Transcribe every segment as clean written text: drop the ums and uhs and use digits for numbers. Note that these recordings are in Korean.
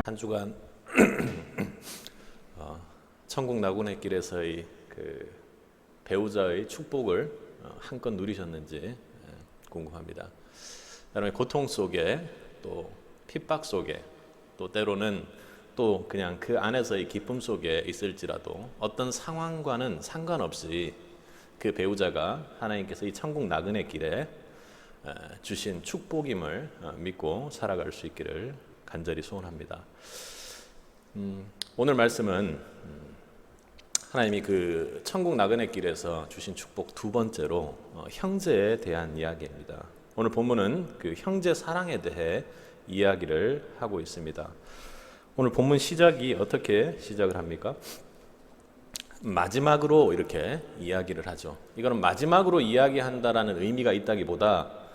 한 주간 천국 나그네 길에서의 그 배우자의 축복을 한껏 누리셨는지 궁금합니다. 여러분의 고통 속에 또 핍박 속에 또 때로는 또 그냥 그 안에서의 기쁨 속에 있을지라도 어떤 상황과는 상관없이 그 배우자가 하나님께서 이 천국 나그네 길에 주신 축복임을 믿고 살아갈 수 있기를 간절히 소원합니다. 오늘 말씀은 하나님이 그 천국 나그네 길에서 주신 축복 두 번째로 형제에 대한 이야기입니다. 오늘 본문은 그 형제 사랑에 대해 이야기를 하고 있습니다. 오늘 본문 시작이 어떻게 시작을 합니까? 마지막으로 이렇게 이야기를 하죠. 이거는 마지막으로 이야기한다라는 의미가 있다기보다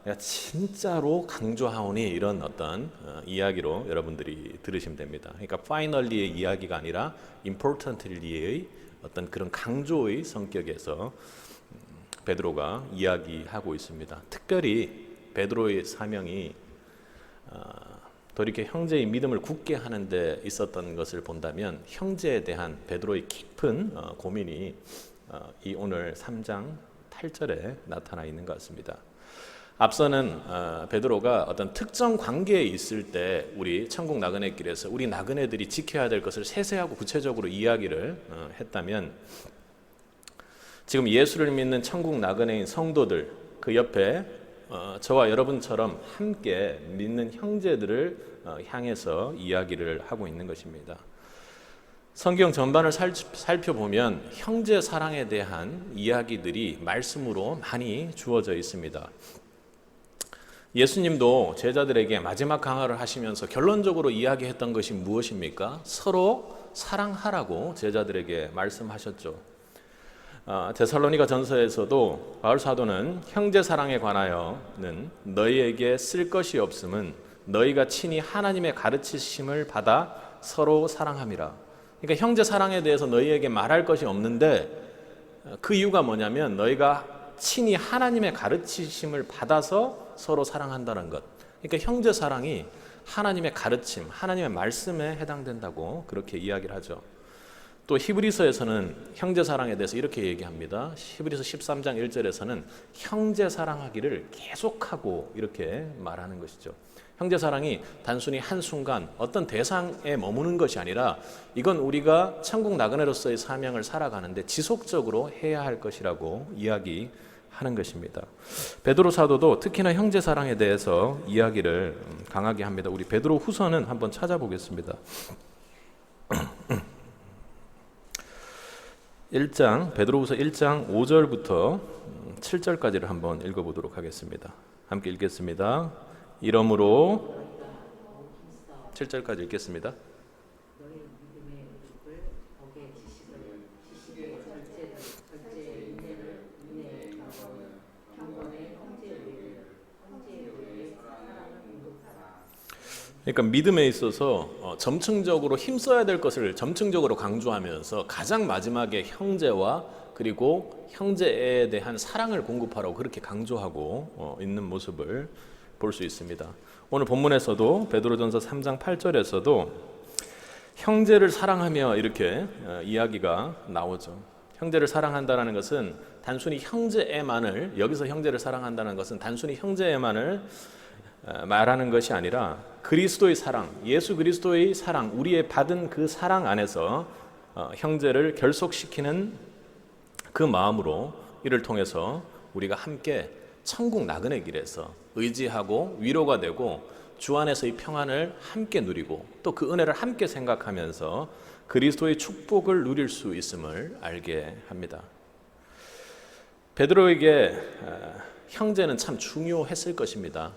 내가 진짜로 강조하오니 이런 어떤 이야기로 여러분들이 들으시면 됩니다. 그러니까 finally의 이야기가 아니라 importantly의 어떤 그런 강조의 성격에서 베드로가 이야기하고 있습니다. 특별히 베드로의 사명이 더 이렇게 형제의 믿음을 굳게 하는 데 있었던 것을 본다면 형제에 대한 베드로의 깊은 고민이 이 오늘 3장 8절에 나타나 있는 것 같습니다. 앞서는 베드로가 어떤 특정 관계에 있을 때 우리 천국 나그네 길에서 우리 나그네들이 지켜야 될 것을 세세하고 구체적으로 이야기를 했다면, 지금 예수를 믿는 천국 나그네인 성도들 그 옆에 저와 여러분처럼 함께 믿는 형제들을 향해서 이야기를 하고 있는 것입니다. 성경 전반을 살펴보면 형제 사랑에 대한 이야기들이 말씀으로 많이 주어져 있습니다. 예수님도 제자들에게 마지막 강화를 하시면서 결론적으로 이야기했던 것이 무엇입니까? 서로 사랑하라고 제자들에게 말씀하셨죠. 데살로니가 전서에서도 바울 사도는 형제 사랑에 관하여는 너희에게 쓸 것이 없음은 너희가 친히 하나님의 가르치심을 받아 서로 사랑함이라. 그러니까 형제 사랑에 대해서 너희에게 말할 것이 없는데 그 이유가 뭐냐면 너희가 친히 하나님의 가르치심을 받아서 서로 사랑한다는 것. 그러니까 형제 사랑이 하나님의 가르침, 하나님의 말씀에 해당된다고 그렇게 이야기를 하죠. 또 히브리서에서는 형제 사랑에 대해서 이렇게 얘기합니다. 히브리서 13장 1절에서는 형제 사랑하기를 계속하고 이렇게 말하는 것이죠. 형제 사랑이 단순히 한순간 어떤 대상에 머무는 것이 아니라 이건 우리가 천국 나그네로서의 사명을 살아가는데 지속적으로 해야 할 것이라고 이야기하는 것입니다. 베드로 사도도 특히나 형제 사랑에 대해서 이야기를 강하게 합니다. 우리 베드로 후서는 한번 찾아보겠습니다. 1장, 베드로후서 1장 5절부터 7절까지를 한번 읽어보도록 하겠습니다. 함께 읽겠습니다. 이러므로 7절까지 읽겠습니다. 그러니까 믿음에 있어서 점층적으로 힘써야 될 것을 점층적으로 강조하면서 가장 마지막에 형제와 그리고 형제에 대한 사랑을 공급하라고 그렇게 강조하고 있는 모습을 볼 수 있습니다. 오늘 본문에서도 베드로전서 3장 8절에서도 형제를 사랑하며 이렇게 이야기가 나오죠. 형제를 사랑한다는 것은 단순히 형제에만을, 여기서 형제를 사랑한다는 것은 단순히 형제에만을 말하는 것이 아니라 그리스도의 사랑, 예수 그리스도의 사랑, 우리의 받은 그 사랑 안에서 형제를 결속시키는 그 마음으로 이를 통해서 우리가 함께 천국 나그네 길에서 의지하고 위로가 되고 주 안에서의 평안을 함께 누리고 또 그 은혜를 함께 생각하면서 그리스도의 축복을 누릴 수 있음을 알게 합니다. 베드로에게 형제는 참 중요했을 것입니다.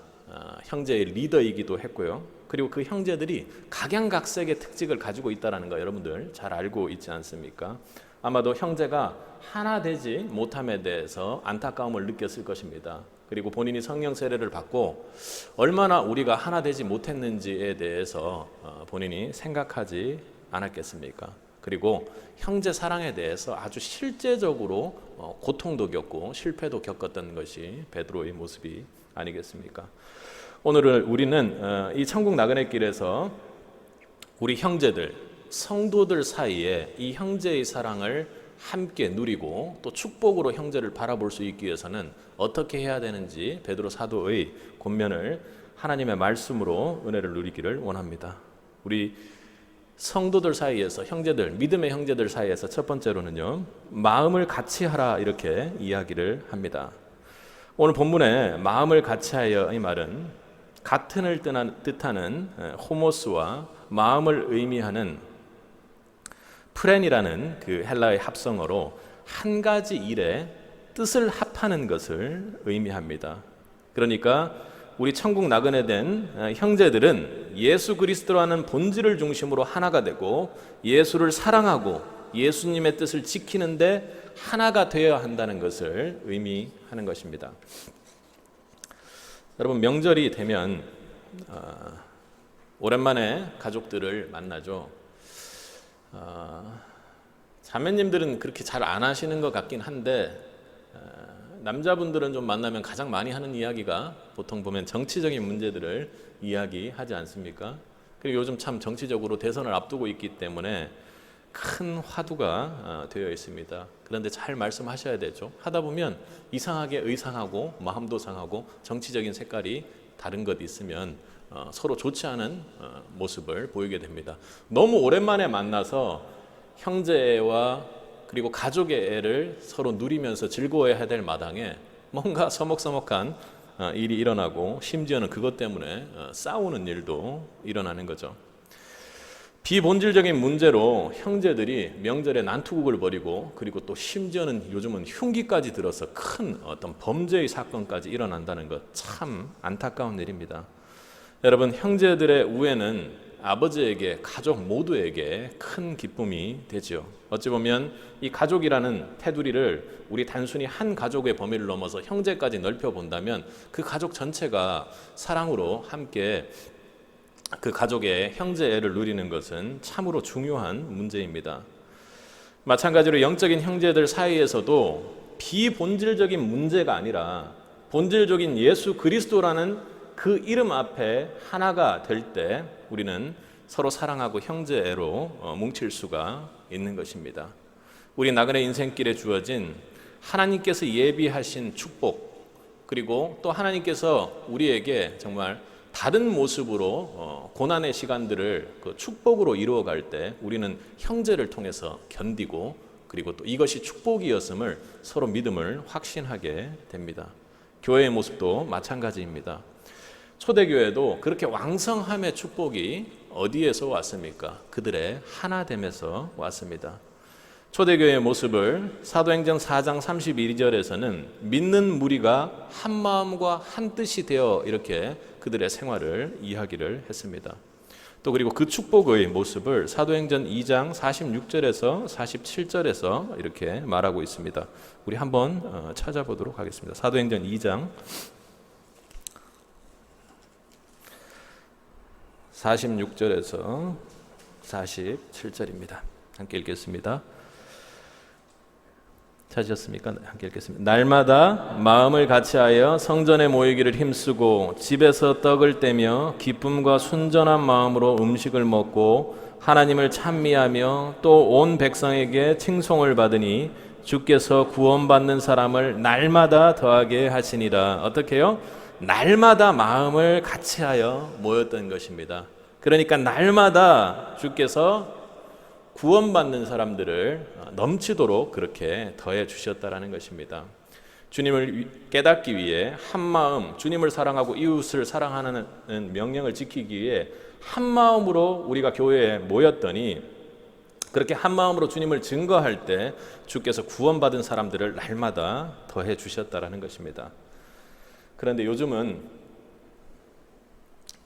형제의 리더이기도 했고요. 그리고 그 형제들이 각양각색의 특징을 가지고 있다는 거 여러분들 잘 알고 있지 않습니까? 아마도 형제가 하나 되지 못함에 대해서 안타까움을 느꼈을 것입니다. 그리고 본인이 성령 세례를 받고 얼마나 우리가 하나 되지 못했는지에 대해서 본인이 생각하지 않았겠습니까? 그리고 형제 사랑에 대해서 아주 실제적으로 고통도 겪고 실패도 겪었던 것이 베드로의 모습이 아니겠습니까? 오늘 우리는 이 천국 나그네 길에서 우리 형제들, 성도들 사이에 이 형제의 사랑을 함께 누리고 또 축복으로 형제를 바라볼 수 있기 위해서는 어떻게 해야 되는지 베드로 사도의 권면을 하나님의 말씀으로 은혜를 누리기를 원합니다. 우리 성도들 사이에서, 형제들, 믿음의 형제들 사이에서 첫 번째로는요, 마음을 같이 하라 이렇게 이야기를 합니다. 오늘 본문에 마음을 같이 하여 이 말은 같은을 뜻하는 호모스와 마음을 의미하는 프렌이라는 그 헬라의 합성어로 한 가지 일에 뜻을 합하는 것을 의미합니다. 그러니까 우리 천국 나그네 된 형제들은 예수 그리스도라는 본질을 중심으로 하나가 되고 예수를 사랑하고 예수님의 뜻을 지키는데 하나가 되어야 한다는 것을 의미하는 것입니다. 여러분, 명절이 되면 오랜만에 가족들을 만나죠. 자매님들은 그렇게 잘 안 하시는 것 같긴 한데 남자분들은 좀 만나면 가장 많이 하는 이야기가 보통 보면 정치적인 문제들을 이야기하지 않습니까? 그리고 요즘 참 정치적으로 대선을 앞두고 있기 때문에 큰 화두가 되어 있습니다. 그런데 잘 말씀하셔야 되죠. 하다 보면 이상하게 의상하고 마음도 상하고 정치적인 색깔이 다른 것 있으면 서로 좋지 않은 모습을 보이게 됩니다. 너무 오랜만에 만나서 형제와 그리고 가족의 애를 서로 누리면서 즐거워해야 될 마당에 뭔가 서먹서먹한 일이 일어나고 심지어는 그것 때문에 싸우는 일도 일어나는 거죠. 비본질적인 문제로 형제들이 명절에 난투극을 벌이고 그리고 또 심지어는 요즘은 흉기까지 들어서 큰 어떤 범죄의 사건까지 일어난다는 것, 참 안타까운 일입니다. 여러분, 형제들의 우애는 아버지에게, 가족 모두에게 큰 기쁨이 되죠. 어찌 보면 이 가족이라는 테두리를 우리 단순히 한 가족의 범위를 넘어서 형제까지 넓혀 본다면 그 가족 전체가 사랑으로 함께 그 가족의 형제애를 누리는 것은 참으로 중요한 문제입니다. 마찬가지로 영적인 형제들 사이에서도 비본질적인 문제가 아니라 본질적인 예수 그리스도라는 그 이름 앞에 하나가 될 때 우리는 서로 사랑하고 형제애로 뭉칠 수가 있는 것입니다. 우리 나그네 인생길에 주어진 하나님께서 예비하신 축복, 그리고 또 하나님께서 우리에게 정말 다른 모습으로 고난의 시간들을 그 축복으로 이루어갈 때 우리는 형제를 통해서 견디고 그리고 또 이것이 축복이었음을 서로 믿음을 확신하게 됩니다. 교회의 모습도 마찬가지입니다. 초대교회도 그렇게 왕성함의 축복이 어디에서 왔습니까? 그들의 하나됨에서 왔습니다. 초대교회의 모습을 사도행전 4장 32절에서는 믿는 무리가 한 마음과 한 뜻이 되어 이렇게 그들의 생활을 이야기를 했습니다. 또 그리고 그 축복의 모습을 사도행전 2장 46절에서 47절에서 이렇게 말하고 있습니다. 우리 한번 찾아보도록 하겠습니다. 사도행전 2장 46절에서 47절입니다. 함께 읽겠습니다. 찾으셨습니까? 함께 읽겠습니다. 날마다 마음을 같이하여 성전에 모이기를 힘쓰고 집에서 떡을 떼며 기쁨과 순전한 마음으로 음식을 먹고 하나님을 찬미하며 또 온 백성에게 칭송을 받으니 주께서 구원받는 사람을 날마다 더하게 하시니라. 어떻게요? 날마다 마음을 같이하여 모였던 것입니다. 그러니까 날마다 주께서 구원받는 사람들을 넘치도록 그렇게 더해 주셨다라는 것입니다. 주님을 깨닫기 위해 한 마음, 주님을 사랑하고 이웃을 사랑하는 명령을 지키기 위해 한 마음으로 우리가 교회에 모였더니 그렇게 한 마음으로 주님을 증거할 때 주께서 구원받은 사람들을 날마다 더해 주셨다라는 것입니다. 그런데 요즘은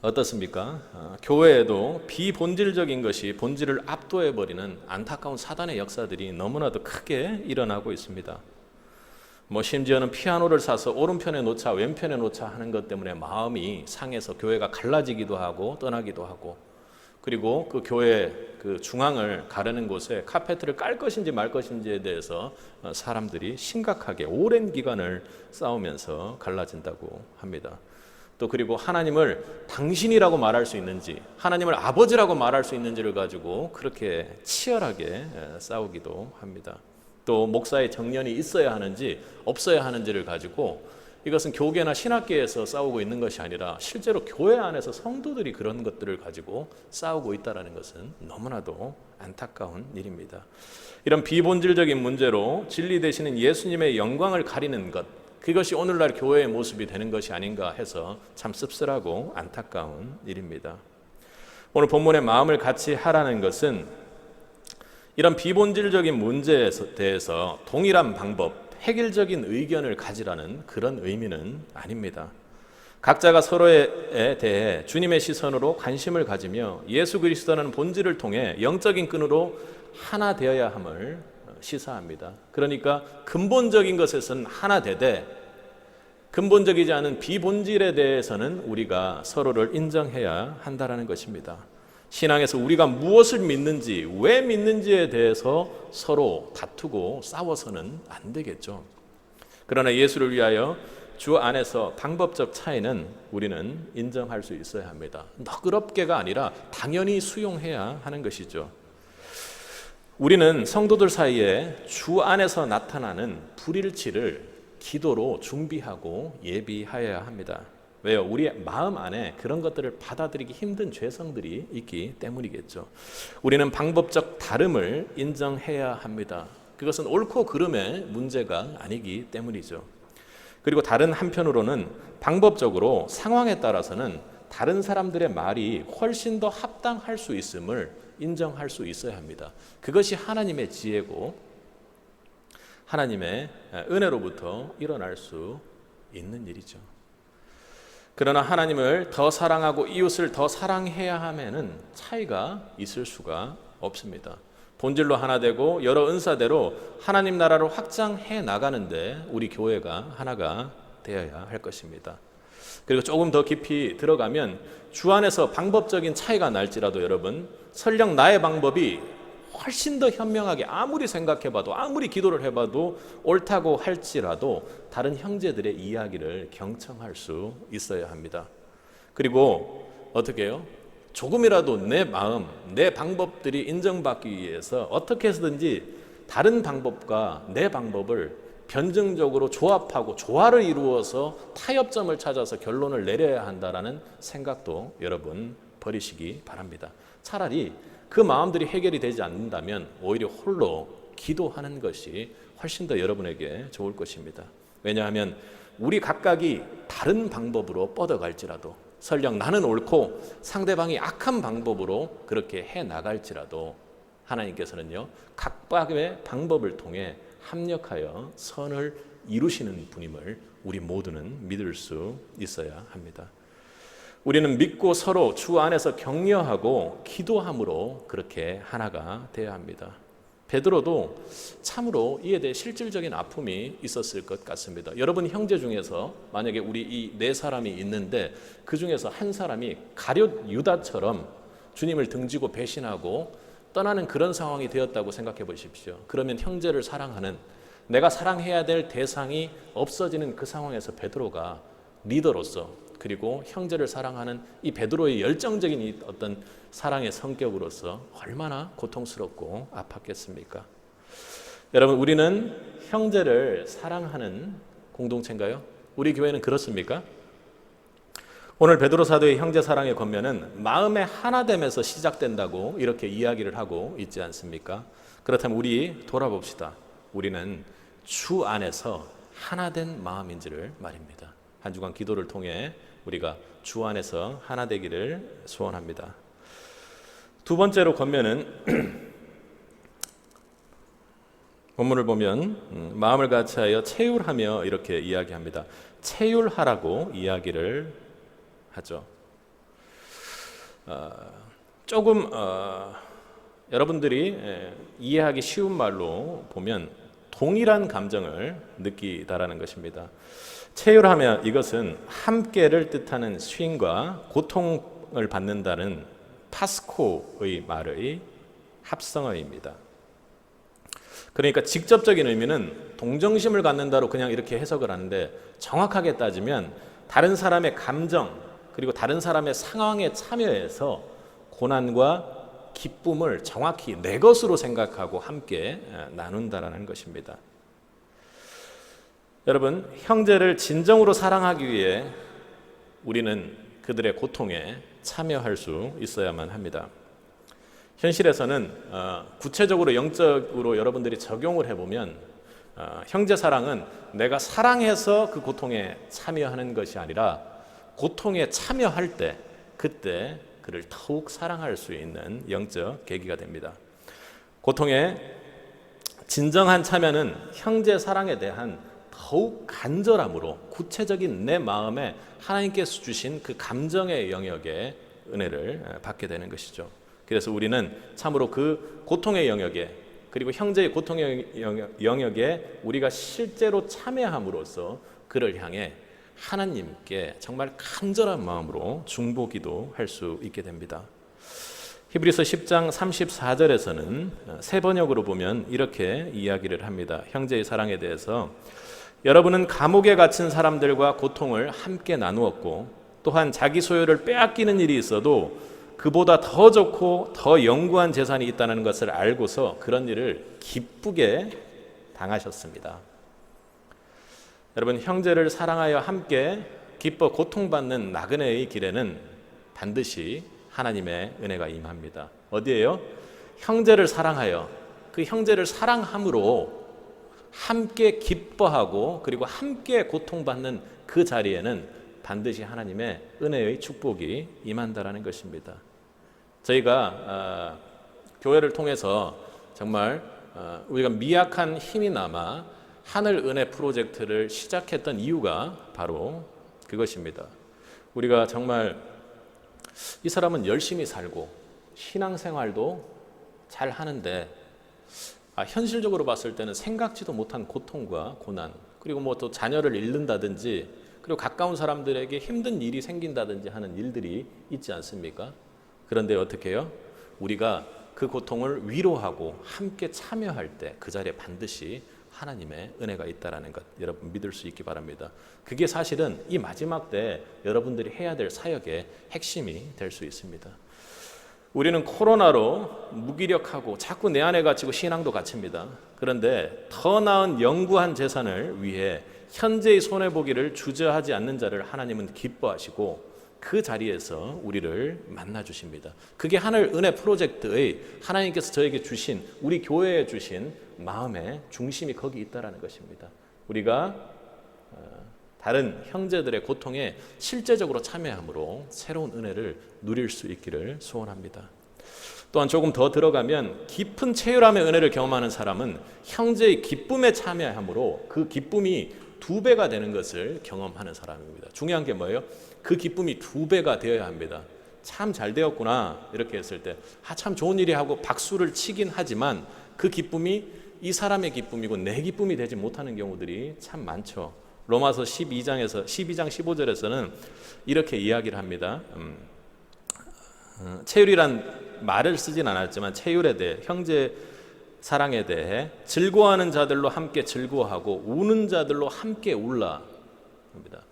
어떻습니까? 교회에도 비본질적인 것이 본질을 압도해버리는 안타까운 사단의 역사들이 너무나도 크게 일어나고 있습니다. 심지어는 피아노를 사서 오른편에 놓자 왼편에 놓자 하는 것 때문에 마음이 상해서 교회가 갈라지기도 하고 떠나기도 하고, 그리고 그 교회 그 중앙을 가르는 곳에 카페트를 깔 것인지 말 것인지에 대해서 사람들이 심각하게 오랜 기간을 싸우면서 갈라진다고 합니다. 또 그리고 하나님을 당신이라고 말할 수 있는지, 하나님을 아버지라고 말할 수 있는지를 가지고 그렇게 치열하게 싸우기도 합니다. 또 목사의 정년이 있어야 하는지 없어야 하는지를 가지고 이것은 교계나 신학계에서 싸우고 있는 것이 아니라 실제로 교회 안에서 성도들이 그런 것들을 가지고 싸우고 있다는 것은 너무나도 안타까운 일입니다. 이런 비본질적인 문제로 진리 되시는 예수님의 영광을 가리는 것, 그것이 오늘날 교회의 모습이 되는 것이 아닌가 해서 참 씁쓸하고 안타까운 일입니다. 오늘 본문의 마음을 같이 하라는 것은 이런 비본질적인 문제에 대해서 동일한 방법, 획일적인 의견을 가지라는 그런 의미는 아닙니다. 각자가 서로에 대해 주님의 시선으로 관심을 가지며 예수 그리스도라는 본질을 통해 영적인 끈으로 하나 되어야 함을 시사합니다. 그러니까 근본적인 것에서는 하나 되되 근본적이지 않은 비본질에 대해서는 우리가 서로를 인정해야 한다는 것입니다. 신앙에서 우리가 무엇을 믿는지, 왜 믿는지에 대해서 서로 다투고 싸워서는 안 되겠죠. 그러나 예수를 위하여 주 안에서 방법적 차이는 우리는 인정할 수 있어야 합니다. 너그럽게가 아니라 당연히 수용해야 하는 것이죠. 우리는 성도들 사이에 주 안에서 나타나는 불일치를 기도로 준비하고 예비하여야 합니다. 왜요? 우리의 마음 안에 그런 것들을 받아들이기 힘든 죄성들이 있기 때문이겠죠. 우리는 방법적 다름을 인정해야 합니다. 그것은 옳고 그름의 문제가 아니기 때문이죠. 그리고 다른 한편으로는 방법적으로 상황에 따라서는 다른 사람들의 말이 훨씬 더 합당할 수 있음을 인정할 수 있어야 합니다. 그것이 하나님의 지혜고 하나님의 은혜로부터 일어날 수 있는 일이죠. 그러나 하나님을 더 사랑하고 이웃을 더 사랑해야 하면은 차이가 있을 수가 없습니다. 본질로 하나 되고 여러 은사대로 하나님 나라를 확장해 나가는데 우리 교회가 하나가 되어야 할 것입니다. 그리고 조금 더 깊이 들어가면 주 안에서 방법적인 차이가 날지라도 여러분, 설령 나의 방법이 훨씬 더 현명하게 아무리 생각해봐도 아무리 기도를 해봐도 옳다고 할지라도 다른 형제들의 이야기를 경청할 수 있어야 합니다. 그리고 어떻게 해요? 조금이라도 내 마음, 내 방법들이 인정받기 위해서 어떻게 해서든지 다른 방법과 내 방법을 변증적으로 조합하고 조화를 이루어서 타협점을 찾아서 결론을 내려야 한다는 생각도 여러분 버리시기 바랍니다. 차라리 그 마음들이 해결이 되지 않는다면 오히려 홀로 기도하는 것이 훨씬 더 여러분에게 좋을 것입니다. 왜냐하면 우리 각각이 다른 방법으로 뻗어갈지라도 설령 나는 옳고 상대방이 악한 방법으로 그렇게 해나갈지라도 하나님께서는요, 각각의 방법을 통해 합력하여 선을 이루시는 분임을 우리 모두는 믿을 수 있어야 합니다. 우리는 믿고 서로 주 안에서 격려하고 기도함으로 그렇게 하나가 되어야 합니다. 베드로도 참으로 이에 대해 실질적인 아픔이 있었을 것 같습니다. 여러분 형제 중에서 만약에 우리 이 네 사람이 있는데 그 중에서 한 사람이 가룟 유다처럼 주님을 등지고 배신하고 떠나는 그런 상황이 되었다고 생각해 보십시오. 그러면 형제를 사랑하는, 내가 사랑해야 될 대상이 없어지는 그 상황에서 베드로가 리더로서 그리고 형제를 사랑하는 이 베드로의 열정적인 이 어떤 사랑의 성격으로서 얼마나 고통스럽고 아팠겠습니까? 여러분, 우리는 형제를 사랑하는 공동체인가요? 우리 교회는 그렇습니까? 오늘 베드로 사도의 형제 사랑의 권면은 마음의 하나됨에서 시작된다고 이렇게 이야기를 하고 있지 않습니까? 그렇다면 우리 돌아봅시다. 우리는 주 안에서 하나된 마음인지를 말입니다. 한 주간 기도를 통해 우리가 주 안에서 하나 되기를 소원합니다. 두 번째로 권면은 본문을 보면 마음을 같이하여 체휼하며 이렇게 이야기합니다. 체휼하라고 이야기를 하죠. 조금 여러분들이 이해하기 쉬운 말로 보면 동일한 감정을 느끼다라는 것입니다. 체휼하며 이것은 함께를 뜻하는 쉼과 고통을 받는다는 파스코의 말의 합성어입니다. 그러니까 직접적인 의미는 동정심을 갖는다로 그냥 이렇게 해석을 하는데 정확하게 따지면 다른 사람의 감정 그리고 다른 사람의 상황에 참여해서 고난과 기쁨을 정확히 내 것으로 생각하고 함께 나눈다라는 것입니다. 여러분, 형제를 진정으로 사랑하기 위해 우리는 그들의 고통에 참여할 수 있어야만 합니다. 현실에서는 구체적으로 영적으로 여러분들이 적용을 해보면 형제 사랑은 내가 사랑해서 그 고통에 참여하는 것이 아니라 고통에 참여할 때 그때 그를 더욱 사랑할 수 있는 영적 계기가 됩니다. 고통에 진정한 참여는 형제 사랑에 대한 더욱 간절함으로 구체적인 내 마음에 하나님께서 주신 그 감정의 영역에 은혜를 받게 되는 것이죠. 그래서 우리는 참으로 그 고통의 영역에 그리고 형제의 고통의 영역에 우리가 실제로 참여함으로써 그를 향해 하나님께 정말 간절한 마음으로 중보기도 할 수 있게 됩니다. 히브리서 10장 34절에서는 새 번역으로 보면 이렇게 이야기를 합니다. 형제의 사랑에 대해서 여러분은 감옥에 갇힌 사람들과 고통을 함께 나누었고 또한 자기 소유를 빼앗기는 일이 있어도 그보다 더 좋고 더 영구한 재산이 있다는 것을 알고서 그런 일을 기쁘게 당하셨습니다. 여러분, 형제를 사랑하여 함께 기뻐 고통받는 나그네의 길에는 반드시 하나님의 은혜가 임합니다. 어디에요? 형제를 사랑하여 그 형제를 사랑함으로 함께 기뻐하고 그리고 함께 고통받는 그 자리에는 반드시 하나님의 은혜의 축복이 임한다라는 것입니다. 저희가 교회를 통해서 정말 우리가 미약한 힘이 남아 하늘 은혜 프로젝트를 시작했던 이유가 바로 그것입니다. 우리가 정말 이 사람은 열심히 살고 신앙생활도 잘 하는데 현실적으로 봤을 때는 생각지도 못한 고통과 고난 그리고 뭐 또 자녀를 잃는다든지 그리고 가까운 사람들에게 힘든 일이 생긴다든지 하는 일들이 있지 않습니까? 그런데 어떻게 해요? 우리가 그 고통을 위로하고 함께 참여할 때 그 자리에 반드시 하나님의 은혜가 있다는 것 여러분 믿을 수 있기 바랍니다. 그게 사실은 이 마지막 때 여러분들이 해야 될 사역의 핵심이 될 수 있습니다. 우리는 코로나로 무기력하고 자꾸 내 안에 갇히고 신앙도 갇힙니다. 그런데 더 나은 영구한 재산을 위해 현재의 손해보기를 주저하지 않는 자를 하나님은 기뻐하시고 그 자리에서 우리를 만나 주십니다. 그게 하늘 은혜 프로젝트의 하나님께서 저에게 주신 우리 교회에 주신 마음의 중심이 거기 있다라는 것입니다. 우리가 다른 형제들의 고통에 실제적으로 참여함으로 새로운 은혜를 누릴 수 있기를 소원합니다. 또한 조금 더 들어가면 깊은 체휼함의 은혜를 경험하는 사람은 형제의 기쁨에 참여함으로 그 기쁨이 2배가 되는 것을 경험하는 사람입니다. 중요한 게 뭐예요? 그 기쁨이 2배가 되어야 합니다. 참 잘 되었구나 이렇게 했을 때 참 좋은 일이 하고 박수를 치긴 하지만 그 기쁨이 이 사람의 기쁨이고 내 기쁨이 되지 못하는 경우들이 참 많죠. 로마서 12장 15절에서는 이렇게 이야기를 합니다. 체휼이란 말을 쓰진 않았지만 체휼에 대해 형제 사랑에 대해 즐거워하는 자들로 함께 즐거워하고 우는 자들로 함께 울라 합니다.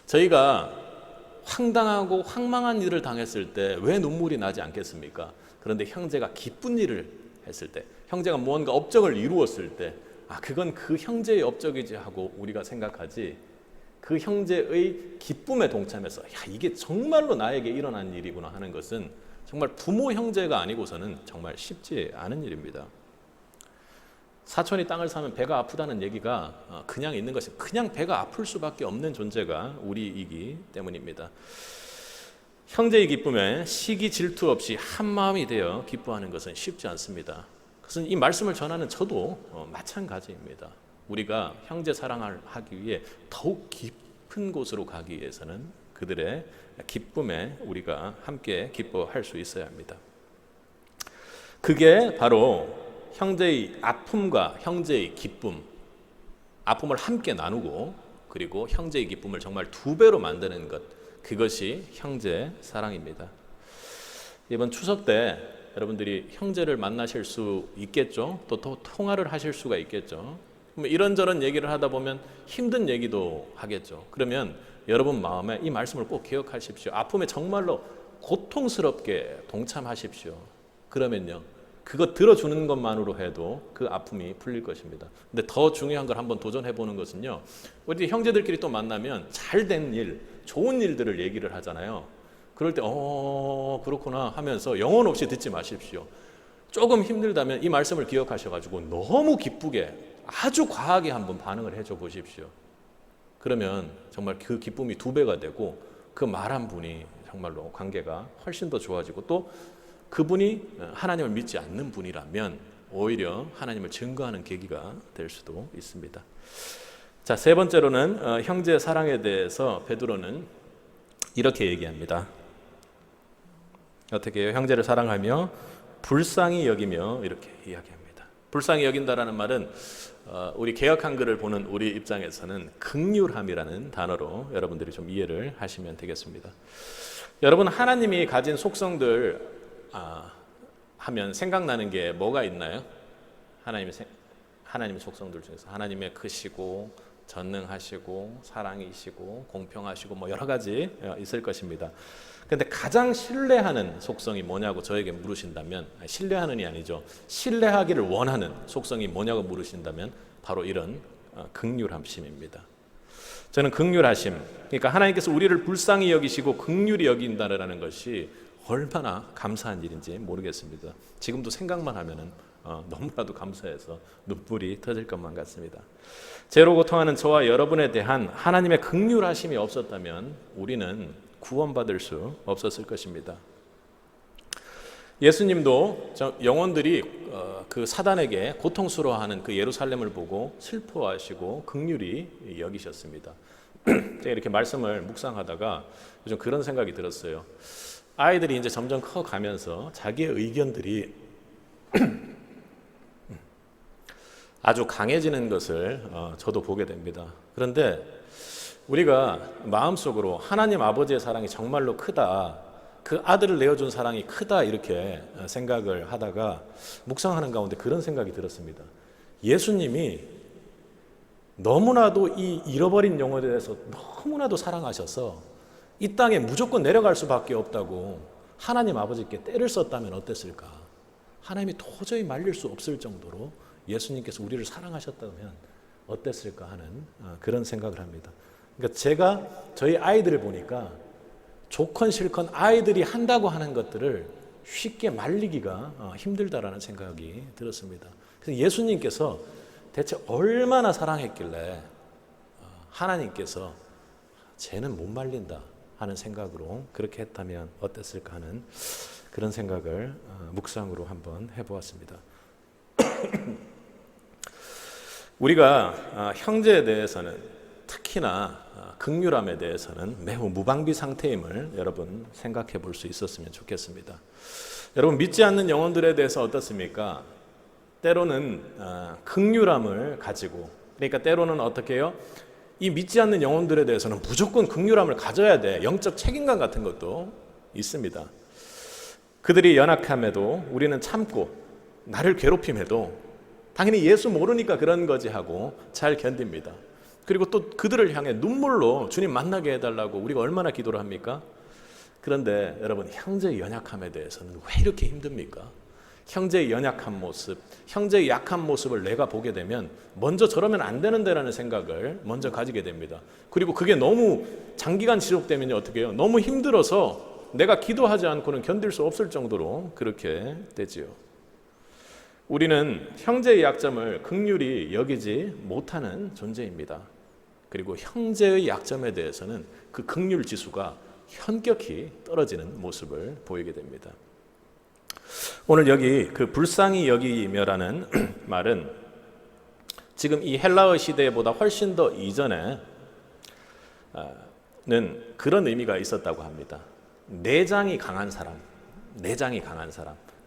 저희가 황당하고 황망한 일을 당했을 때 왜 눈물이 나지 않겠습니까? 그런데 형제가 기쁜 일을 했을 때 형제가 무언가 업적을 이루었을 때 그건 그 형제의 업적이지 하고 우리가 생각하지 그 형제의 기쁨에 동참해서 이게 정말로 나에게 일어난 일이구나 하는 것은 정말 부모 형제가 아니고서는 정말 쉽지 않은 일입니다. 사촌이 땅을 사면 배가 아프다는 얘기가 그냥 있는 것이 그냥 배가 아플 수밖에 없는 존재가 우리이기 때문입니다. 형제의 기쁨에 시기 질투 없이 한 마음이 되어 기뻐하는 것은 쉽지 않습니다. 그래서 이 말씀을 전하는 저도 마찬가지입니다. 우리가 형제 사랑을 하기 위해 더욱 깊은 곳으로 가기 위해서는 그들의 기쁨에 우리가 함께 기뻐할 수 있어야 합니다. 그게 바로 형제의 아픔과 형제의 기쁨, 아픔을 함께 나누고 그리고 형제의 기쁨을 정말 2배로 만드는 것, 그것이 형제 사랑입니다. 이번 추석 때 여러분들이 형제를 만나실 수 있겠죠. 또 통화를 하실 수가 있겠죠. 이런저런 얘기를 하다 보면 힘든 얘기도 하겠죠. 그러면 여러분 마음에 이 말씀을 꼭 기억하십시오. 아픔에 정말로 고통스럽게 동참하십시오. 그러면요, 그거 들어주는 것만으로 해도 그 아픔이 풀릴 것입니다. 근데 더 중요한 걸 한번 도전해 보는 것은요, 우리 형제들끼리 또 만나면 잘된 일, 좋은 일들을 얘기를 하잖아요. 그럴 때 그렇구나 하면서 영혼 없이 듣지 마십시오. 조금 힘들다면 이 말씀을 기억하셔가지고 너무 기쁘게 아주 과하게 한번 반응을 해줘 보십시오. 그러면 정말 그 기쁨이 2배가 되고 그 말한 분이 정말로 관계가 훨씬 더 좋아지고, 또 그분이 하나님을 믿지 않는 분이라면 오히려 하나님을 증거하는 계기가 될 수도 있습니다. 자, 세 번째로는 형제 사랑에 대해서 베드로는 이렇게 얘기합니다. 어떻게 해요? 형제를 사랑하며 불쌍히 여기며 이렇게 이야기합니다. 불쌍히 여긴다라는 말은 우리 개역 한글을 보는 우리 입장에서는 긍휼함이라는 단어로 여러분들이 좀 이해를 하시면 되겠습니다. 여러분, 하나님이 가진 속성들 하면 생각나는 게 뭐가 있나요? 하나님의 속성들 중에서 하나님의 크시고 전능하시고 사랑이시고 공평하시고 뭐 여러 가지 있을 것입니다. 그런데 가장 신뢰하는 속성이 뭐냐고 저에게 물으신다면, 신뢰하는이 아니죠, 신뢰하기를 원하는 속성이 뭐냐고 물으신다면 바로 이런 긍휼하심입니다. 저는 긍휼하심, 그러니까 하나님께서 우리를 불쌍히 여기시고 긍휼히 여긴다는 것이 얼마나 감사한 일인지 모르겠습니다. 지금도 생각만 하면은 너무나도 감사해서 눈물이 터질 것만 같습니다. 죄로 고통하는 저와 여러분에 대한 하나님의 긍휼하심이 없었다면 우리는 구원받을 수 없었을 것입니다. 예수님도 영혼들이 그 사단에게 고통스러워하는 그 예루살렘을 보고 슬퍼하시고 긍휼히 여기셨습니다. 제가 이렇게 말씀을 묵상하다가 요즘 그런 생각이 들었어요. 아이들이 이제 점점 커가면서 자기의 의견들이 아주 강해지는 것을 저도 보게 됩니다. 그런데 우리가 마음속으로 하나님 아버지의 사랑이 정말로 크다, 그 아들을 내어준 사랑이 크다, 이렇게 생각을 하다가 묵상하는 가운데 그런 생각이 들었습니다. 예수님이 너무나도 이 잃어버린 영혼에 대해서 너무나도 사랑하셔서 이 땅에 무조건 내려갈 수밖에 없다고 하나님 아버지께 때를 썼다면 어땠을까? 하나님이 도저히 말릴 수 없을 정도로 예수님께서 우리를 사랑하셨다면 어땠을까 하는 그런 생각을 합니다. 그러니까 제가 저희 아이들을 보니까 좋건 싫건 아이들이 한다고 하는 것들을 쉽게 말리기가 힘들다라는 생각이 들었습니다. 그래서 예수님께서 대체 얼마나 사랑했길래 하나님께서 쟤는 못 말린다 하는 생각으로 그렇게 했다면 어땠을까 하는 그런 생각을 묵상으로 한번 해보았습니다. 우리가 형제에 대해서는, 특히나 긍휼함에 대해서는 매우 무방비 상태임을 여러분 생각해 볼 수 있었으면 좋겠습니다. 여러분, 믿지 않는 영혼들에 대해서 어떻습니까? 때로는 긍휼함을 가지고, 그러니까 때로는 어떻게 해요? 이 믿지 않는 영혼들에 대해서는 무조건 긍휼함을 가져야 돼, 영적 책임감 같은 것도 있습니다. 그들이 연약함에도 우리는 참고, 나를 괴롭힘해도 당연히 예수 모르니까 그런 거지 하고 잘 견딥니다. 그리고 또 그들을 향해 눈물로 주님 만나게 해달라고 우리가 얼마나 기도를 합니까? 그런데 여러분, 형제의 연약함에 대해서는 왜 이렇게 힘듭니까? 형제의 연약한 모습, 형제의 약한 모습을 내가 보게 되면 먼저 저러면 안 되는데라는 생각을 먼저 가지게 됩니다. 그리고 그게 너무 장기간 지속되면 어떻게 해요? 너무 힘들어서 내가 기도하지 않고는 견딜 수 없을 정도로 그렇게 되지요. 우리는 형제의 약점을 긍휼히 여기지 못하는 존재입니다. 그리고 형제의 약점에 대해서는 그 긍휼 지수가 현격히 떨어지는 모습을 보이게 됩니다. 오늘 여기 그 불쌍히 여기며라는 말은 지금 이 헬라어 시대보다 훨씬 더 이전에는 그런 의미가 있었다고 합니다. 내장이 강한 사람,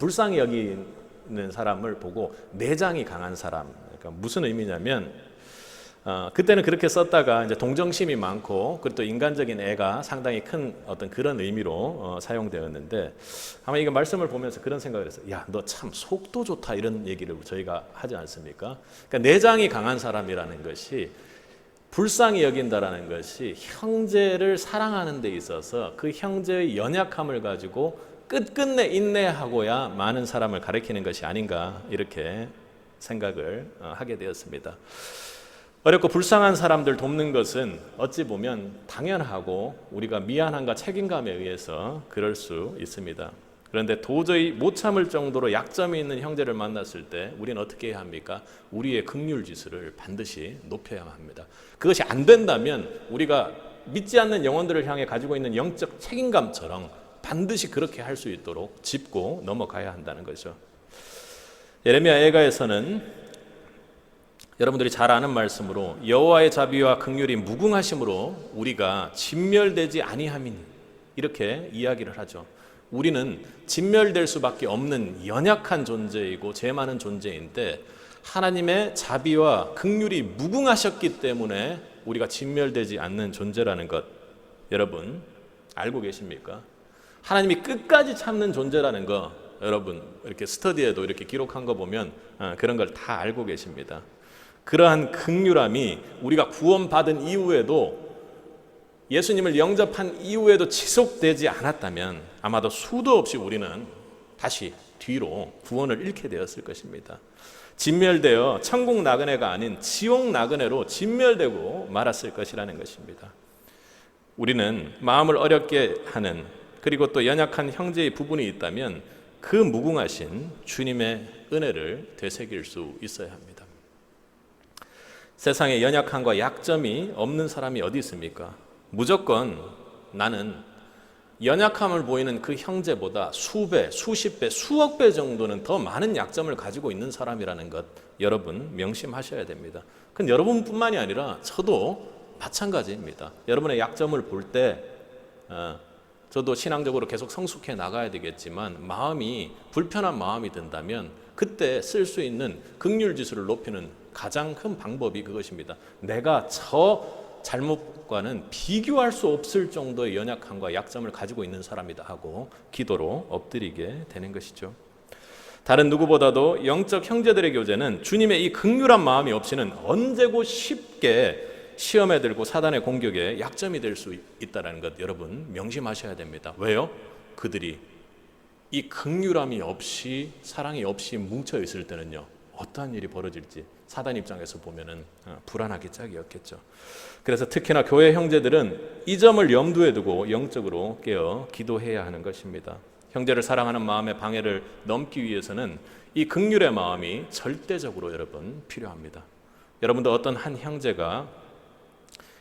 불쌍히 여기는 사람을 보고 내장이 강한 사람. 그러니까 무슨 의미냐면 그때는 그렇게 썼다가 이제 동정심이 많고 그리고 또 인간적인 애가 상당히 큰 어떤 그런 의미로 사용되었는데, 아마 이거 말씀을 보면서 그런 생각을 했어요. 야, 너 참 속도 좋다, 이런 얘기를 저희가 하지 않습니까? 그러니까 내장이 강한 사람이라는 것이 불쌍히 여긴다라는 것이 형제를 사랑하는 데 있어서 그 형제의 연약함을 가지고 끝끝내 인내하고야 많은 사람을 가리키는 것이 아닌가 이렇게 생각을 하게 되었습니다. 어렵고 불쌍한 사람들 돕는 것은 어찌 보면 당연하고 우리가 미안함과 책임감에 의해서 그럴 수 있습니다. 그런데 도저히 못 참을 정도로 약점이 있는 형제를 만났을 때 우리는 어떻게 해야 합니까? 우리의 긍휼 지수를 반드시 높여야만 합니다. 그것이 안 된다면 우리가 믿지 않는 영혼들을 향해 가지고 있는 영적 책임감처럼 반드시 그렇게 할 수 있도록 짚고 넘어가야 한다는 거죠. 예레미야 애가에서는 여러분들이 잘 아는 말씀으로 여호와의 자비와 긍휼이 무궁하심으로 우리가 진멸되지 아니함이니 이렇게 이야기를 하죠. 우리는 진멸될 수밖에 없는 연약한 존재이고 죄 많은 존재인데 하나님의 자비와 긍휼이 무궁하셨기 때문에 우리가 진멸되지 않는 존재라는 것 여러분 알고 계십니까? 하나님이 끝까지 참는 존재라는 거 여러분 이렇게 스터디에도 이렇게 기록한 거 보면 그런 걸 다 알고 계십니다. 그러한 긍휼함이 우리가 구원받은 이후에도 예수님을 영접한 이후에도 지속되지 않았다면 아마도 수도 없이 우리는 다시 뒤로 구원을 잃게 되었을 것입니다. 진멸되어 천국 나그네가 아닌 지옥 나그네로 진멸되고 말았을 것이라는 것입니다. 우리는 마음을 어렵게 하는 그리고 또 연약한 형제의 부분이 있다면 그 무궁하신 주님의 은혜를 되새길 수 있어야 합니다. 세상에 연약함과 약점이 없는 사람이 어디 있습니까? 무조건 나는 연약함을 보이는 그 형제보다 수배, 수십 배, 수억 배 정도는 더 많은 약점을 가지고 있는 사람이라는 것 여러분 명심하셔야 됩니다. 그건 여러분뿐만이 아니라 저도 마찬가지입니다. 여러분의 약점을 볼 때 저도 신앙적으로 계속 성숙해 나가야 되겠지만 마음이 불편한 마음이 든다면 그때 쓸 수 있는 긍휼 지수를 높이는 가장 큰 방법이 그것입니다. 내가 저 잘못과는 비교할 수 없을 정도의 연약함과 약점을 가지고 있는 사람이다 하고 기도로 엎드리게 되는 것이죠. 다른 누구보다도 영적 형제들의 교제는 주님의 이 긍휼한 마음이 없이는 언제고 쉽게 시험에 들고 사단의 공격에 약점이 될 수 있다는 것 여러분 명심하셔야 됩니다. 왜요? 그들이 이 긍휼함이 없이 사랑이 없이 뭉쳐 있을 때는요 어떠한 일이 벌어질지 사단 입장에서 보면은 불안하기 짝이었겠죠. 그래서 특히나 교회 형제들은 이 점을 염두에 두고 영적으로 깨어 기도해야 하는 것입니다. 형제를 사랑하는 마음의 방해를 넘기 위해서는 이 긍휼의 마음이 절대적으로 여러분 필요합니다. 여러분도 어떤 한 형제가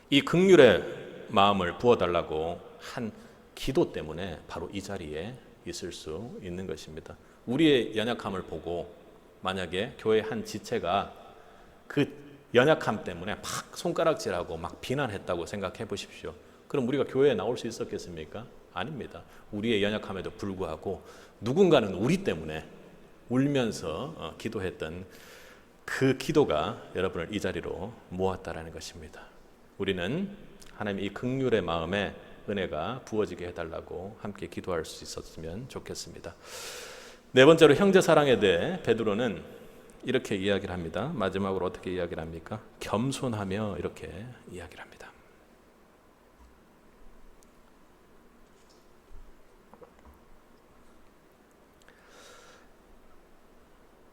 이 긍휼의 마음을 부어달라고 한 기도 때문에 바로 이 자리에 있을 수 있는 것입니다. 우리의 연약함을 보고 만약에 교회 한 지체가 그 연약함 때문에 막 손가락질하고 막 비난했다고 생각해 보십시오. 그럼 우리가 교회에 나올 수 있었겠습니까? 아닙니다. 우리의 연약함에도 불구하고 누군가는 우리 때문에 울면서 기도했던 그 기도가 여러분을 이 자리로 모았다라는 것입니다. 우리는 하나님 이 긍휼의 마음에 은혜가 부어지게 해달라고 함께 기도할 수 있었으면 좋겠습니다. 네 번째로 형제 사랑에 대해 베드로는 이렇게 이야기를 합니다. 마지막으로 어떻게 이야기를 합니까? 겸손하며 이렇게 이야기를 합니다.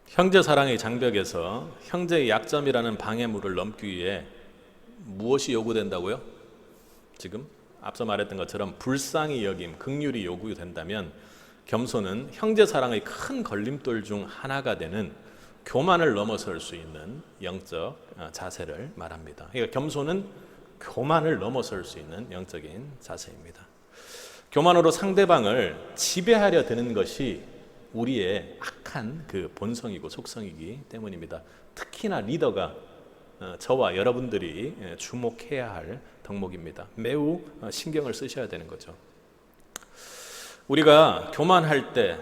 형제 사랑의 장벽에서 형제의 약점이라는 방해물을 넘기 위해 무엇이 요구된다고요? 지금 앞서 말했던 것처럼 불쌍히 여김, 긍휼이 요구된다면 겸손은 형제 사랑의 큰 걸림돌 중 하나가 되는 교만을 넘어설 수 있는 영적 자세를 말합니다. 그러니까 겸손은 교만을 넘어설 수 있는 영적인 자세입니다. 교만으로 상대방을 지배하려 드는 것이 우리의 악한 그 본성이고 속성이기 때문입니다. 특히나 리더가 저와 여러분들이 주목해야 할 덕목입니다. 매우 신경을 쓰셔야 되는 거죠. 우리가 교만할 때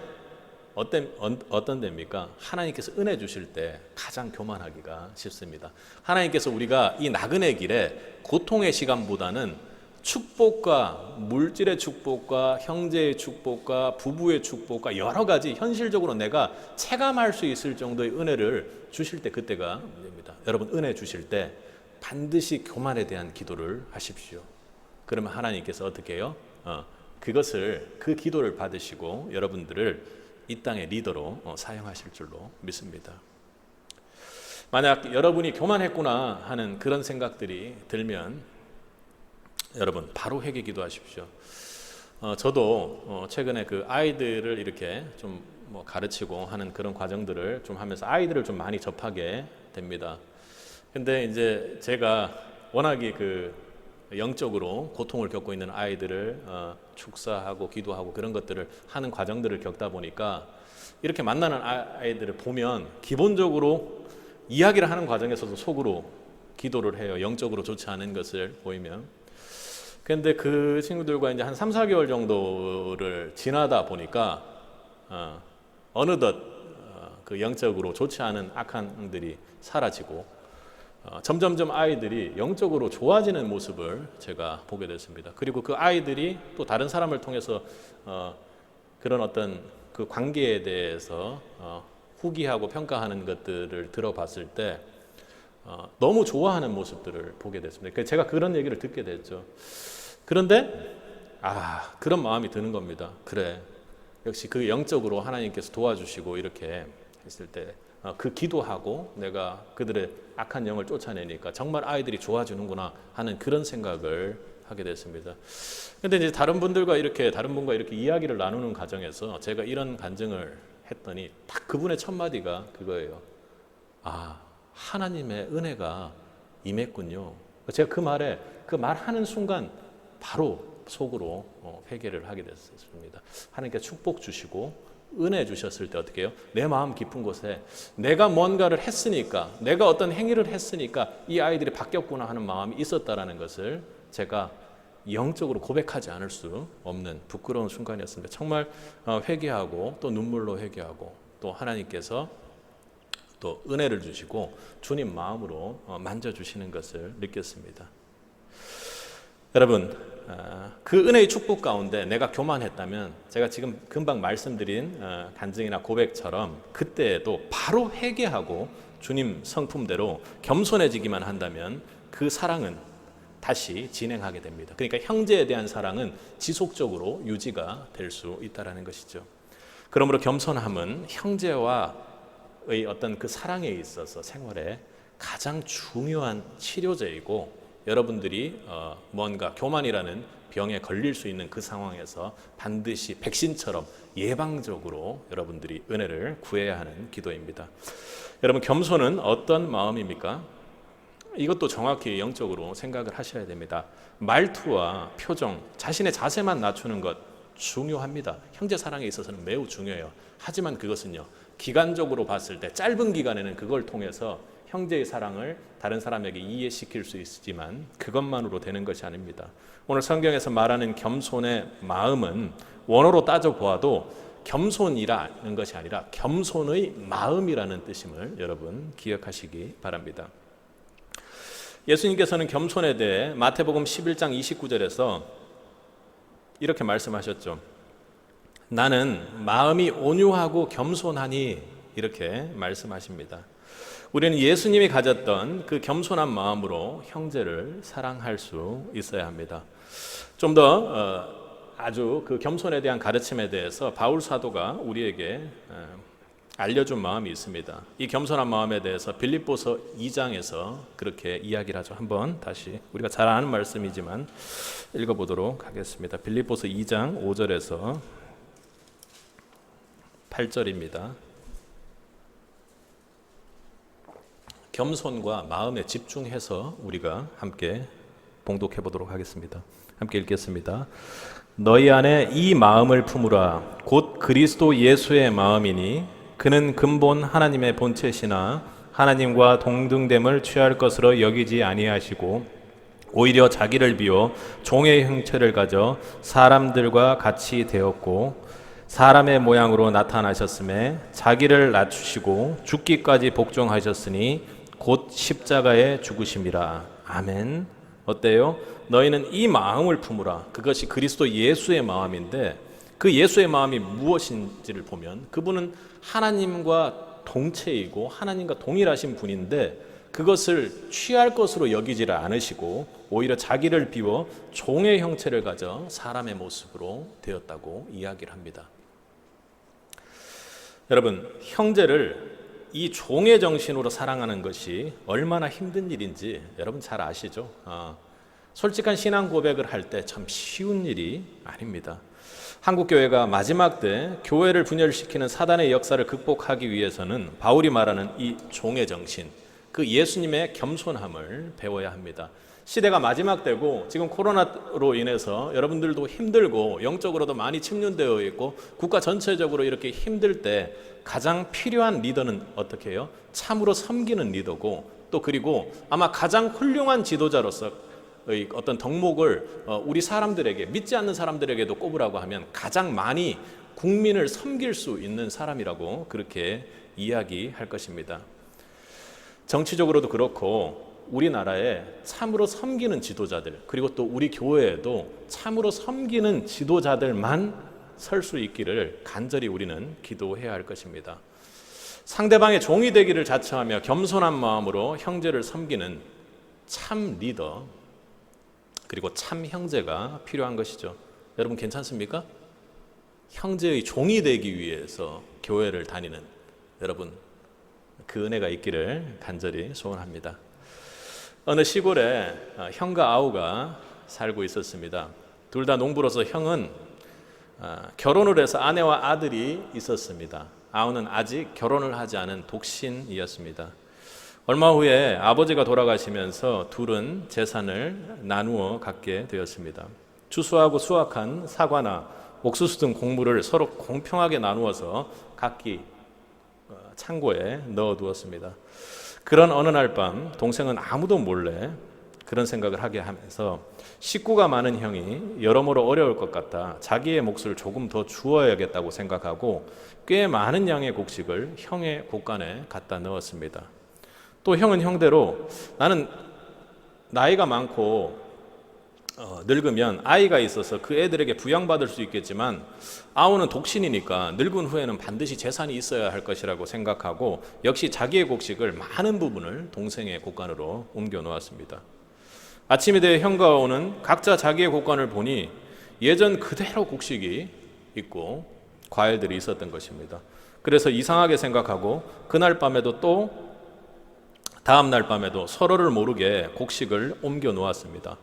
어떤 데입니까? 하나님께서 은혜 주실 때 가장 교만하기가 쉽습니다. 하나님께서 우리가 이 나그네 길에 고통의 시간보다는 축복과 물질의 축복과 형제의 축복과 부부의 축복과 여러 가지 현실적으로 내가 체감할 수 있을 정도의 은혜를 주실 때 그때가 문제입니다. 여러분 은혜 주실 때 반드시 교만에 대한 기도를 하십시오. 그러면 하나님께서 어떻게 해요? 그 기도를 받으시고 여러분들을 이 땅의 리더로 사용하실 줄로 믿습니다. 만약 여러분이 교만했구나 하는 그런 생각들이 들면 여러분 바로 회개 기도하십시오. 저도 최근에 그 아이들을 이렇게 좀 가르치고 하는 그런 과정들을 좀 하면서 아이들을 좀 많이 접하게 됩니다. 근데 이제 제가 워낙에 그 영적으로 고통을 겪고 있는 아이들을 축사하고 기도하고 그런 것들을 하는 과정들을 겪다 보니까 이렇게 만나는 아이들을 보면 기본적으로 이야기를 하는 과정에서도 속으로 기도를 해요. 영적으로 좋지 않은 것을 보이면. 그런데 그 친구들과 이제 한 3, 4개월 정도를 지나다 보니까 어느덧 그 영적으로 좋지 않은 악한들이 사라지고 점점점 아이들이 영적으로 좋아지는 모습을 제가 보게 됐습니다. 그리고 그 아이들이 또 다른 사람을 통해서 그런 어떤 그 관계에 대해서 후기하고 평가하는 것들을 들어봤을 때 너무 좋아하는 모습들을 보게 됐습니다. 제가 그런 얘기를 듣게 됐죠. 그런데 그런 마음이 드는 겁니다. 그래, 역시 그 영적으로 하나님께서 도와주시고 이렇게 했을 때 그 기도하고 내가 그들의 악한 영을 쫓아내니까 정말 아이들이 좋아지는구나 하는 그런 생각을 하게 됐습니다. 근데 이제 다른 분과 이렇게 이야기를 나누는 과정에서 제가 이런 간증을 했더니 딱 그분의 첫 마디가 그거예요. 하나님의 은혜가 임했군요. 제가 그 말하는 순간 바로 속으로 회개를 하게 됐습니다. 하나님께 축복 주시고 은혜 주셨을 때 어떻게 해요? 내 마음 깊은 곳에 내가 뭔가를 했으니까, 내가 어떤 행위를 했으니까 이 아이들이 바뀌었구나 하는 마음이 있었다라는 것을 제가 영적으로 고백하지 않을 수 없는 부끄러운 순간이었습니다. 정말 회개하고 또 눈물로 회개하고 또 하나님께서 또 은혜를 주시고 주님 마음으로 만져주시는 것을 느꼈습니다. 여러분, 그 은혜의 축복 가운데 내가 교만했다면 제가 지금 금방 말씀드린 간증이나 고백처럼 그때에도 바로 회개하고 주님 성품대로 겸손해지기만 한다면 그 사랑은 다시 진행하게 됩니다. 그러니까 형제에 대한 사랑은 지속적으로 유지가 될 수 있다는 것이죠. 그러므로 겸손함은 형제와의 어떤 그 사랑에 있어서 생활에 가장 중요한 치료제이고 여러분들이 뭔가 교만이라는 병에 걸릴 수 있는 그 상황에서 반드시 백신처럼 예방적으로 여러분들이 은혜를 구해야 하는 기도입니다. 여러분, 겸손은 어떤 마음입니까? 이것도 정확히 영적으로 생각을 하셔야 됩니다. 말투와 표정, 자신의 자세만 낮추는 것 중요합니다. 형제 사랑에 있어서는 매우 중요해요. 하지만 그것은요, 기간적으로 봤을 때 짧은 기간에는 그걸 통해서 형제의 사랑을 다른 사람에게 이해시킬 수 있지만 그것만으로 되는 것이 아닙니다. 오늘 성경에서 말하는 겸손의 마음은 원어로 따져보아도 겸손이라는 것이 아니라 겸손의 마음이라는 뜻임을 여러분 기억하시기 바랍니다. 예수님께서는 겸손에 대해 마태복음 11장 29절에서 이렇게 말씀하셨죠. 나는 마음이 온유하고 겸손하니, 이렇게 말씀하십니다. 우리는 예수님이 가졌던 그 겸손한 마음으로 형제를 사랑할 수 있어야 합니다. 좀 더 아주 그 겸손에 대한 가르침에 대해서 바울 사도가 우리에게 알려준 마음이 있습니다. 이 겸손한 마음에 대해서 빌립보서 2장에서 그렇게 이야기를 하죠. 한번 다시 우리가 잘 아는 말씀이지만 읽어보도록 하겠습니다. 빌립보서 2장 5절에서 8절입니다. 겸손과 마음에 집중해서 우리가 함께 봉독해 보도록 하겠습니다. 함께 읽겠습니다. 너희 안에 이 마음을 품으라. 곧 그리스도 예수의 마음이니 그는 근본 하나님의 본체시나 하나님과 동등됨을 취할 것으로 여기지 아니하시고 오히려 자기를 비워 종의 형체를 가져 사람들과 같이 되었고 사람의 모양으로 나타나셨음에 자기를 낮추시고 죽기까지 복종하셨으니 곧 십자가에 죽으심이라. 아멘. 어때요? 너희는 이 마음을 품으라. 그것이 그리스도 예수의 마음인데 그 예수의 마음이 무엇인지를 보면 그분은 하나님과 동체이고 하나님과 동일하신 분인데 그것을 취할 것으로 여기지를 않으시고 오히려 자기를 비워 종의 형체를 가져 사람의 모습으로 되었다고 이야기를 합니다. 여러분, 형제를 이 종의 정신으로 사랑하는 것이 얼마나 힘든 일인지 여러분 잘 아시죠? 솔직한 신앙 고백을 할 때 참 쉬운 일이 아닙니다. 한국교회가 마지막 때 교회를 분열시키는 사단의 역사를 극복하기 위해서는 바울이 말하는 이 종의 정신, 그 예수님의 겸손함을 배워야 합니다. 시대가 마지막 때고 지금 코로나로 인해서 여러분들도 힘들고 영적으로도 많이 침륜되어 있고 국가 전체적으로 이렇게 힘들 때 가장 필요한 리더는 어떻게 해요? 참으로 섬기는 리더고, 또 그리고 아마 가장 훌륭한 지도자로서 어떤 덕목을 우리 사람들에게, 믿지 않는 사람들에게도 꼽으라고 하면 가장 많이 국민을 섬길 수 있는 사람이라고 그렇게 이야기할 것입니다. 정치적으로도 그렇고 우리나라에 참으로 섬기는 지도자들, 그리고 또 우리 교회에도 참으로 섬기는 지도자들만 설 수 있기를 간절히 우리는 기도해야 할 것입니다. 상대방의 종이 되기를 자처하며 겸손한 마음으로 형제를 섬기는 참 리더, 그리고 참 형제가 필요한 것이죠. 여러분 괜찮습니까? 형제의 종이 되기 위해서 교회를 다니는 여러분, 그 은혜가 있기를 간절히 소원합니다. 어느 시골에 형과 아우가 살고 있었습니다. 둘 다 농부로서 형은 결혼을 해서 아내와 아들이 있었습니다. 아우는 아직 결혼을 하지 않은 독신이었습니다. 얼마 후에 아버지가 돌아가시면서 둘은 재산을 나누어 갖게 되었습니다. 추수하고 수확한 사과나 옥수수 등 곡물을 서로 공평하게 나누어서 각기 창고에 넣어두었습니다. 그런 어느 날 밤 동생은 아무도 몰래 그런 생각을 하게 하면서 식구가 많은 형이 여러모로 어려울 것 같다, 자기의 몫을 조금 더 주어야겠다고 생각하고 꽤 많은 양의 곡식을 형의 곳간에 갖다 넣었습니다. 또 형은 형대로 나는 나이가 많고 늙으면 아이가 있어서 그 애들에게 부양받을 수 있겠지만 아우는 독신이니까 늙은 후에는 반드시 재산이 있어야 할 것이라고 생각하고 역시 자기의 곡식을 많은 부분을 동생의 곳간으로 옮겨 놓았습니다. 아침이 되어 형과 아우는 각자 자기의 곳간을 보니 예전 그대로 곡식이 있고 과일들이 있었던 것입니다. 그래서 이상하게 생각하고 그날 밤에도 또 다음 날 밤에도 서로를 모르게 곡식을 옮겨 놓았습니다.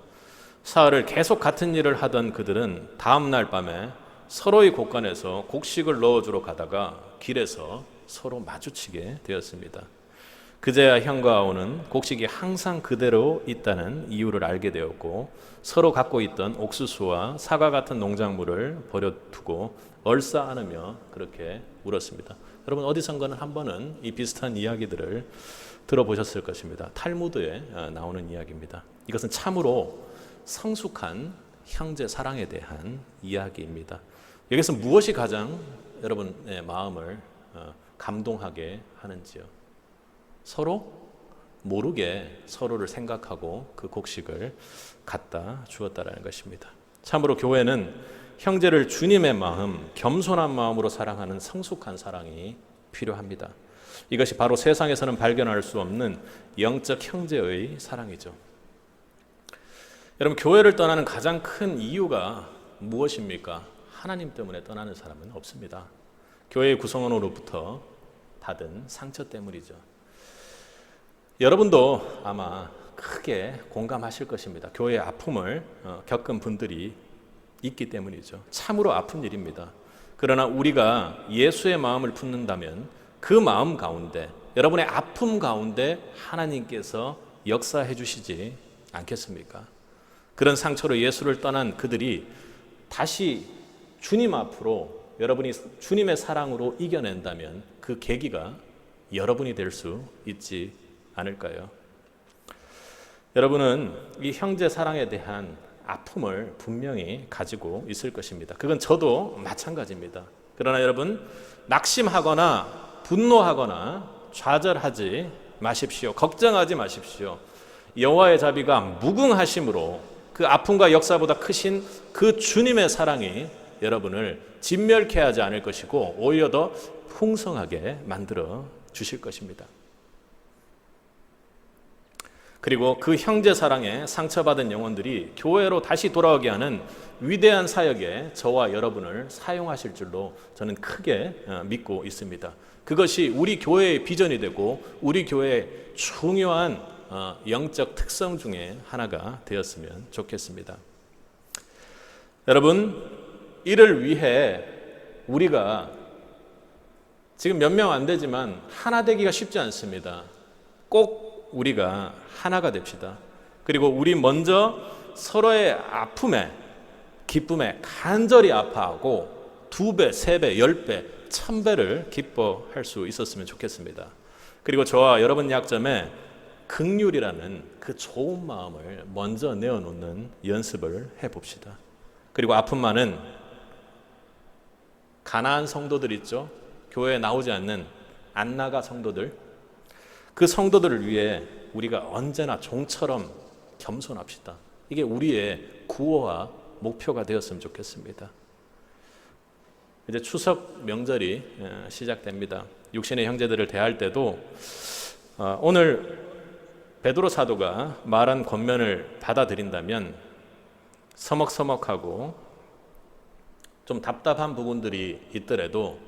사흘을 계속 같은 일을 하던 그들은 다음 날 밤에 서로의 곳간에서 곡식을 넣어주러 가다가 길에서 서로 마주치게 되었습니다. 그제야 형과 아우는 곡식이 항상 그대로 있다는 이유를 알게 되었고 서로 갖고 있던 옥수수와 사과 같은 농작물을 버려두고 얼싸안으며 그렇게 울었습니다. 여러분 어디선가는 한 번은 이 비슷한 이야기들을 들어보셨을 것입니다. 탈무드에 나오는 이야기입니다. 이것은 참으로 성숙한 형제 사랑에 대한 이야기입니다. 여기서 무엇이 가장 여러분의 마음을 감동하게 하는지요? 서로 모르게 서로를 생각하고 그 곡식을 갖다 주었다라는 것입니다. 참으로 교회는 형제를 주님의 마음, 겸손한 마음으로 사랑하는 성숙한 사랑이 필요합니다. 이것이 바로 세상에서는 발견할 수 없는 영적 형제의 사랑이죠. 여러분, 교회를 떠나는 가장 큰 이유가 무엇입니까? 하나님 때문에 떠나는 사람은 없습니다. 교회의 구성원으로부터 받은 상처 때문이죠. 여러분도 아마 크게 공감하실 것입니다. 교회의 아픔을 겪은 분들이 있기 때문이죠. 참으로 아픈 일입니다. 그러나 우리가 예수의 마음을 품는다면 그 마음 가운데, 여러분의 아픔 가운데 하나님께서 역사해 주시지 않겠습니까? 그런 상처로 예수를 떠난 그들이 다시 주님 앞으로 여러분이 주님의 사랑으로 이겨낸다면 그 계기가 여러분이 될 수 있지 않을까요? 여러분은 이 형제 사랑에 대한 아픔을 분명히 가지고 있을 것입니다. 그건 저도 마찬가지입니다. 그러나 여러분, 낙심하거나 분노하거나 좌절하지 마십시오. 걱정하지 마십시오. 여호와의 자비가 무궁하심으로 그 아픔과 역사보다 크신 그 주님의 사랑이 여러분을 진멸케 하지 않을 것이고 오히려 더 풍성하게 만들어 주실 것입니다. 그리고 그 형제 사랑에 상처받은 영혼들이 교회로 다시 돌아오게 하는 위대한 사역에 저와 여러분을 사용하실 줄로 저는 크게 믿고 있습니다. 그것이 우리 교회의 비전이 되고 우리 교회의 중요한 영적 특성 중에 하나가 되었으면 좋겠습니다. 여러분, 이를 위해 우리가 지금 몇 명 안 되지만 하나 되기가 쉽지 않습니다. 꼭 우리가 하나가 됩시다. 그리고 우리 먼저 서로의 아픔에, 기쁨에 간절히 아파하고 2배, 3배, 10배, 1000배를 기뻐할 수 있었으면 좋겠습니다. 그리고 저와 여러분 약점에 긍휼이라는 그 좋은 마음을 먼저 내어놓는 연습을 해봅시다. 그리고 아픔만은 가난한 성도들 있죠. 교회에 나오지 않는 안나가 성도들, 그 성도들을 위해 우리가 언제나 종처럼 겸손합시다. 이게 우리의 구호와 목표가 되었으면 좋겠습니다. 이제 추석 명절이 시작됩니다. 육신의 형제들을 대할 때도 오늘 베드로 사도가 말한 권면을 받아들인다면 서먹서먹하고 좀 답답한 부분들이 있더라도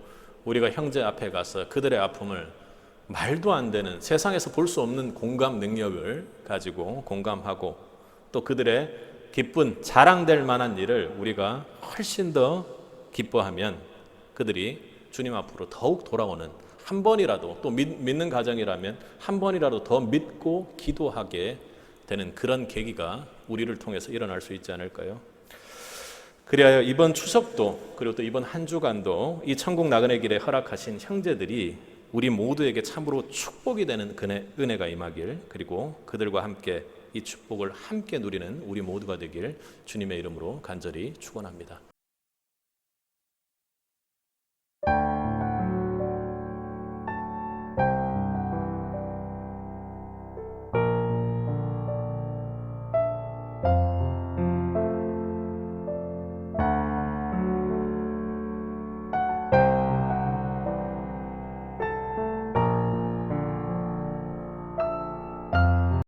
우리가 형제 앞에 가서 그들의 아픔을 말도 안 되는, 세상에서 볼 수 없는 공감 능력을 가지고 공감하고 또 그들의 기쁜 자랑될 만한 일을 우리가 훨씬 더 기뻐하면 그들이 주님 앞으로 더욱 돌아오는, 한 번이라도, 또 믿는 가정이라면 한 번이라도 더 믿고 기도하게 되는 그런 계기가 우리를 통해서 일어날 수 있지 않을까요? 그리하여 이번 추석도, 그리고 또 이번 한 주간도 이 천국 나그네 길에 허락하신 형제들이 우리 모두에게 참으로 축복이 되는 은혜가 임하길, 그리고 그들과 함께 이 축복을 함께 누리는 우리 모두가 되길 주님의 이름으로 간절히 축원합니다.